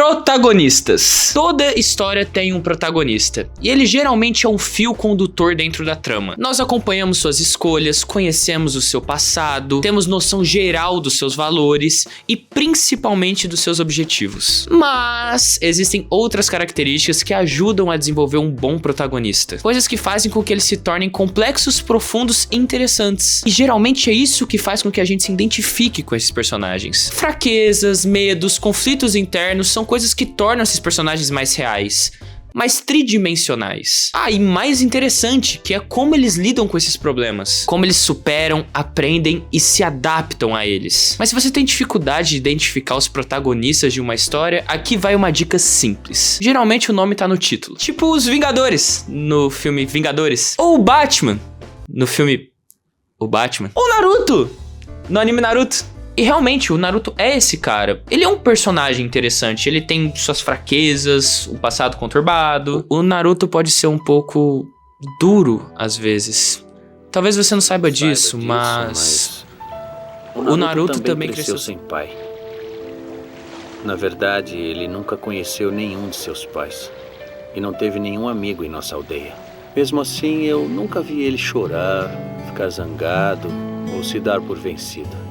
Protagonistas. Toda história tem um protagonista, e ele geralmente é um fio condutor dentro da trama. Nós acompanhamos suas escolhas, conhecemos o seu passado, temos noção geral dos seus valores e principalmente dos seus objetivos. Mas existem outras características que ajudam a desenvolver um bom protagonista. Coisas que fazem com que eles se tornem complexos, profundos e interessantes. E geralmente é isso que faz com que a gente se identifique com esses personagens. Fraquezas, medos, conflitos internos são coisas que tornam esses personagens mais reais, mais tridimensionais. E mais interessante, que é como eles lidam com esses problemas. Como eles superam, aprendem e se adaptam a eles. Mas se você tem dificuldade de identificar os protagonistas de uma história, aqui vai uma dica simples. Geralmente o nome tá no título. Tipo os Vingadores, no filme Vingadores. Ou o Batman, no filme O Batman. Ou Naruto, no anime Naruto. E realmente, o Naruto é esse cara. Ele é um personagem interessante, ele tem suas fraquezas, um passado conturbado. O Naruto pode ser um pouco duro, às vezes. Talvez você não saiba disso, mas... O Naruto também cresceu sem pai. Na verdade, ele nunca conheceu nenhum de seus pais. E não teve nenhum amigo em nossa aldeia. Mesmo assim, eu nunca vi ele chorar, ficar zangado ou se dar por vencido.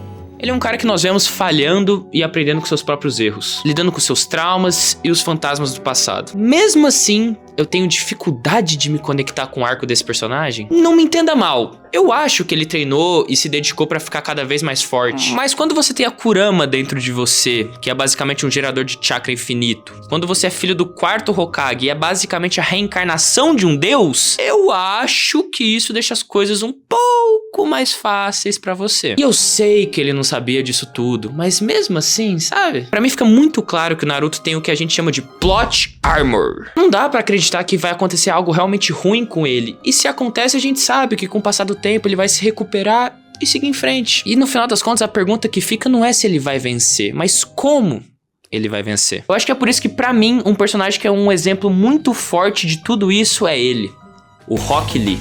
Ele é um cara que nós vemos falhando e aprendendo com seus próprios erros, lidando com seus traumas e os fantasmas do passado. Mesmo assim, eu tenho dificuldade de me conectar com o arco desse personagem. Não me entenda mal, eu acho que ele treinou e se dedicou pra ficar cada vez mais forte. Mas quando você tem a Kurama dentro de você, que é basicamente um gerador de chakra infinito, quando você é filho do quarto Hokage e é basicamente a reencarnação de um deus, eu acho que isso deixa as coisas um pouco mais fáceis pra você. E eu sei que ele não sabia disso tudo, mas mesmo assim, sabe? Pra mim fica muito claro que o Naruto tem o que a gente chama de plot armor. Não dá pra acreditar que vai acontecer algo realmente ruim com ele. E se acontece, a gente sabe que com o passar do tempo ele vai se recuperar e seguir em frente. E no final das contas, a pergunta que fica não é se ele vai vencer, mas como ele vai vencer. Eu acho que é por isso que pra mim, um personagem que é um exemplo muito forte de tudo isso é ele, o Rock Lee.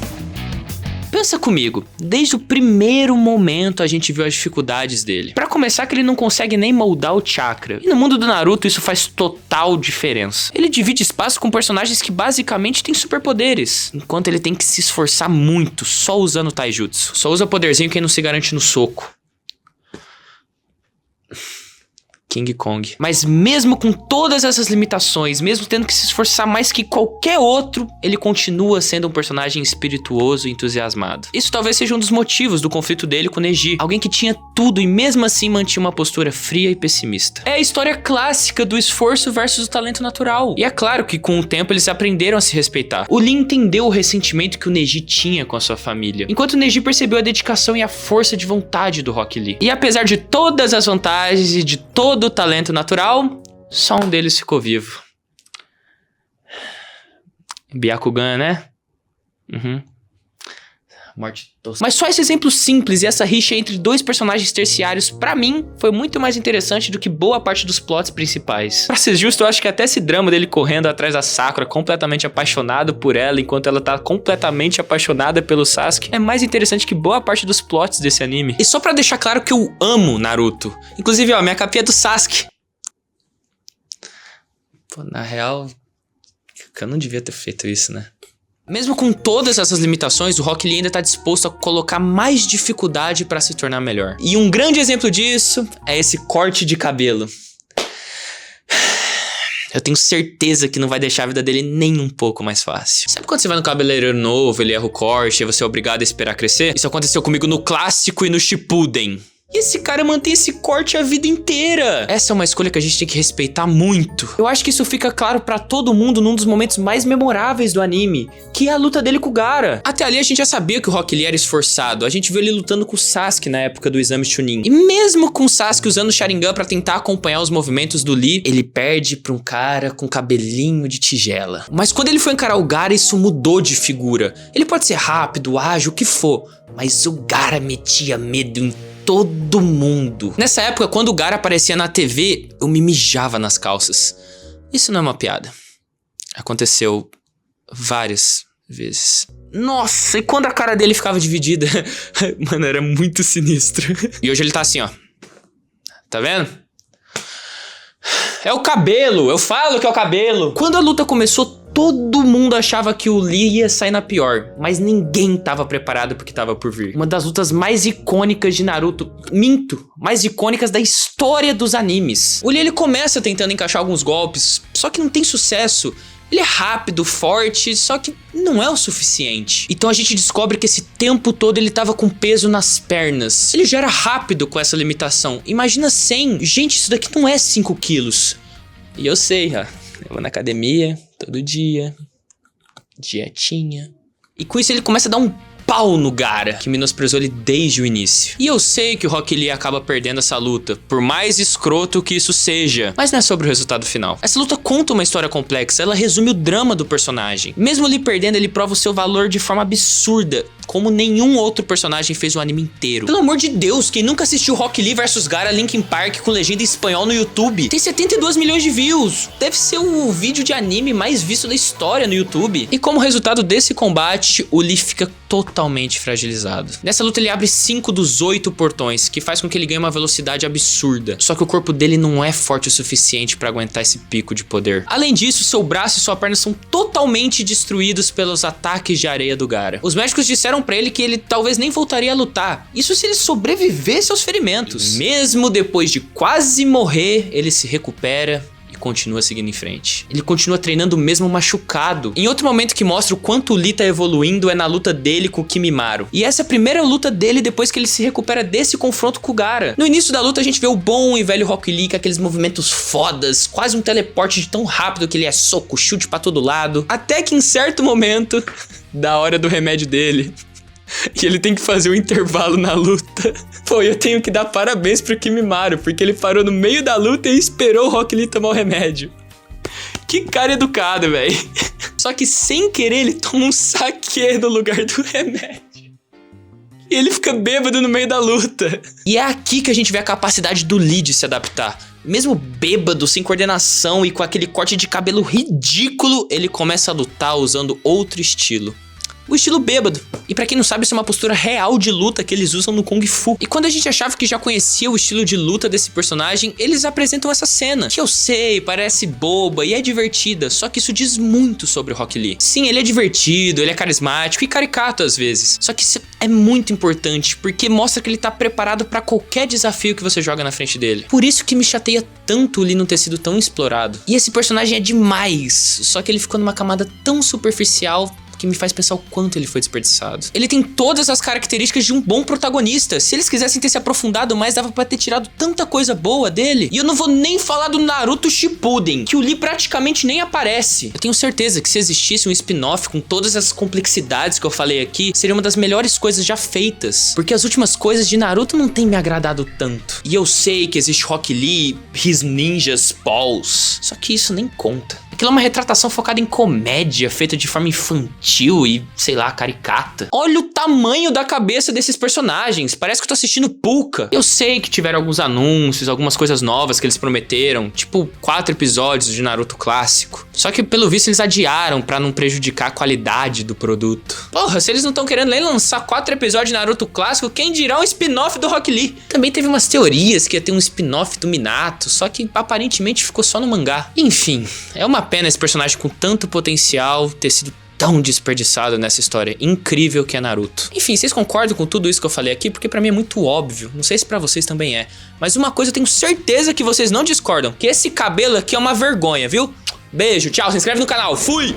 Pensa comigo, desde o primeiro momento a gente viu as dificuldades dele. Pra começar que ele não consegue nem moldar o chakra. E no mundo do Naruto isso faz total diferença. Ele divide espaço com personagens que basicamente têm superpoderes, enquanto ele tem que se esforçar muito só usando o taijutsu. Só usa poderzinho quem não se garante no soco. King Kong. Mas mesmo com todas essas limitações, mesmo tendo que se esforçar mais que qualquer outro, ele continua sendo um personagem espirituoso e entusiasmado. Isso talvez seja um dos motivos do conflito dele com Neji, alguém que tinha tudo e mesmo assim mantinha uma postura fria e pessimista. É a história clássica do esforço versus o talento natural. E é claro que com o tempo eles aprenderam a se respeitar. O Lee entendeu o ressentimento que o Neji tinha com a sua família, enquanto o Neji percebeu a dedicação e a força de vontade do Rock Lee. E apesar de todas as vantagens e de todo o talento natural, só um deles ficou vivo. Byakugan, né? Morte tosca. Mas só esse exemplo simples e essa rixa entre dois personagens terciários, pra mim, foi muito mais interessante do que boa parte dos plots principais. Pra ser justo, eu acho que até esse drama dele correndo atrás da Sakura, completamente apaixonado por ela, enquanto ela tá completamente apaixonada pelo Sasuke, é mais interessante que boa parte dos plots desse anime. E só pra deixar claro que eu amo Naruto. Inclusive, ó, minha capinha é do Sasuke. Pô, na real, eu não devia ter feito isso, né? Mesmo com todas essas limitações, o Rock Lee ainda tá disposto a colocar mais dificuldade pra se tornar melhor. E um grande exemplo disso é esse corte de cabelo. Eu tenho certeza que não vai deixar a vida dele nem um pouco mais fácil. Sabe quando você vai no cabeleireiro novo, ele erra o corte e você é obrigado a esperar crescer? Isso aconteceu comigo no clássico e no Shippuden. E esse cara mantém esse corte a vida inteira. Essa é uma escolha que a gente tem que respeitar muito. Eu acho que isso fica claro pra todo mundo num dos momentos mais memoráveis do anime, que é a luta dele com o Gaara. Até ali a gente já sabia que o Rock Lee era esforçado. A gente viu ele lutando com o Sasuke na época do exame Chunin. E mesmo com o Sasuke usando o Sharingan pra tentar acompanhar os movimentos do Lee, ele perde pra um cara com cabelinho de tigela. Mas quando ele foi encarar o Gaara, isso mudou de figura. Ele pode ser rápido, ágil, o que for, mas o Gaara metia medo em todo mundo. Nessa época, quando o Gaara aparecia na TV, eu me mijava nas calças. Isso não é uma piada. Aconteceu várias vezes. Nossa, e quando a cara dele ficava dividida? Mano, era muito sinistro. E hoje ele tá assim, ó. Tá vendo? É o cabelo, eu falo que é o cabelo. Quando a luta começou, todo mundo achava que o Lee ia sair na pior, mas ninguém tava preparado pro que tava por vir. Uma das lutas mais icônicas de Naruto, mais icônicas da história dos animes. O Lee, ele começa tentando encaixar alguns golpes, só que não tem sucesso. Ele é rápido, forte, só que não é o suficiente. Então a gente descobre que esse tempo todo ele tava com peso nas pernas. Ele já era rápido com essa limitação. Imagina 100. Gente, isso daqui não é 5 quilos. E eu sei, eu vou na academia todo dia, dietinha. E com isso ele começa a dar um pau no Gaara, que menosprezou ele desde o início. E eu sei que o Rock Lee acaba perdendo essa luta, por mais escroto que isso seja. Mas não é sobre o resultado final. Essa luta conta uma história complexa, ela resume o drama do personagem. Mesmo Lee perdendo, ele prova o seu valor de forma absurda, como nenhum outro personagem fez o anime inteiro. Pelo amor de Deus, quem nunca assistiu Rock Lee vs Gaara Linkin Park com legenda em espanhol no YouTube? Tem 72 milhões de views. Deve ser o vídeo de anime mais visto da história no YouTube. E como resultado desse combate, o Lee fica totalmente fragilizado. Nessa luta ele abre 5 dos 8 portões, que faz com que ele ganhe uma velocidade absurda. Só que o corpo dele não é forte o suficiente pra aguentar esse pico de poder. Além disso, seu braço e sua perna são totalmente destruídos pelos ataques de areia do Gaara. Os médicos disseram pra ele que ele talvez nem voltaria a lutar. Isso se ele sobrevivesse aos ferimentos. Mesmo depois de quase morrer, ele se recupera e continua seguindo em frente. Ele continua treinando mesmo machucado. Em outro momento que mostra o quanto o Lee tá evoluindo é na luta dele com o Kimimaro. E essa é a primeira luta dele depois que ele se recupera desse confronto com o Gaara. No início da luta a gente vê o bom e velho Rock Lee com aqueles movimentos fodas, quase um teleporte de tão rápido que ele é soco, chute pra todo lado. Até que em certo momento, da hora do remédio dele, e ele tem que fazer um intervalo na luta. Pô, eu tenho que dar parabéns pro Kimimaro, porque ele parou no meio da luta e esperou o Rock Lee tomar o remédio. Que cara educado, velho. Só que sem querer ele toma um saquê no lugar do remédio. E ele fica bêbado no meio da luta. E é aqui que a gente vê a capacidade do Lee de se adaptar. Mesmo bêbado, sem coordenação e com aquele corte de cabelo ridículo, ele começa a lutar usando outro estilo. O estilo bêbado. E pra quem não sabe, isso é uma postura real de luta que eles usam no Kung Fu. E quando a gente achava que já conhecia o estilo de luta desse personagem, eles apresentam essa cena. Que eu sei, parece boba e é divertida, só que isso diz muito sobre o Rock Lee. Sim, ele é divertido, ele é carismático e caricato às vezes. Só que isso é muito importante, porque mostra que ele tá preparado pra qualquer desafio que você joga na frente dele. Por isso que me chateia tanto o Lee não ter sido tão explorado. E esse personagem é demais, só que ele ficou numa camada tão superficial que me faz pensar o quanto ele foi desperdiçado. Ele tem todas as características de um bom protagonista. Se eles quisessem ter se aprofundado mais, dava pra ter tirado tanta coisa boa dele. E eu não vou nem falar do Naruto Shippuden, que o Lee praticamente nem aparece. Eu tenho certeza que se existisse um spin-off com todas essas complexidades que eu falei aqui, seria uma das melhores coisas já feitas. Porque as últimas coisas de Naruto não tem me agradado tanto. E eu sei que existe Rock Lee, His Ninjas Balls, só que isso nem conta. Aquilo é uma retratação focada em comédia, feita de forma infantil e, sei lá, caricata. Olha o tamanho da cabeça desses personagens, parece que eu tô assistindo Pulca. Eu sei que tiveram alguns anúncios, algumas coisas novas que eles prometeram, tipo 4 episódios de Naruto clássico. Só que pelo visto eles adiaram pra não prejudicar a qualidade do produto. Porra, se eles não estão querendo nem lançar 4 episódios de Naruto clássico, quem dirá um spin-off do Rock Lee? Também teve umas teorias que ia ter um spin-off do Minato, só que aparentemente ficou só no mangá. Enfim, é uma pena esse personagem com tanto potencial ter sido tão desperdiçado nessa história incrível que é Naruto. Enfim, vocês concordam com tudo isso que eu falei aqui? Porque pra mim é muito óbvio, não sei se pra vocês também é. Mas uma coisa eu tenho certeza que vocês não discordam, que esse cabelo aqui é uma vergonha, viu? Beijo, tchau, se inscreve no canal, fui!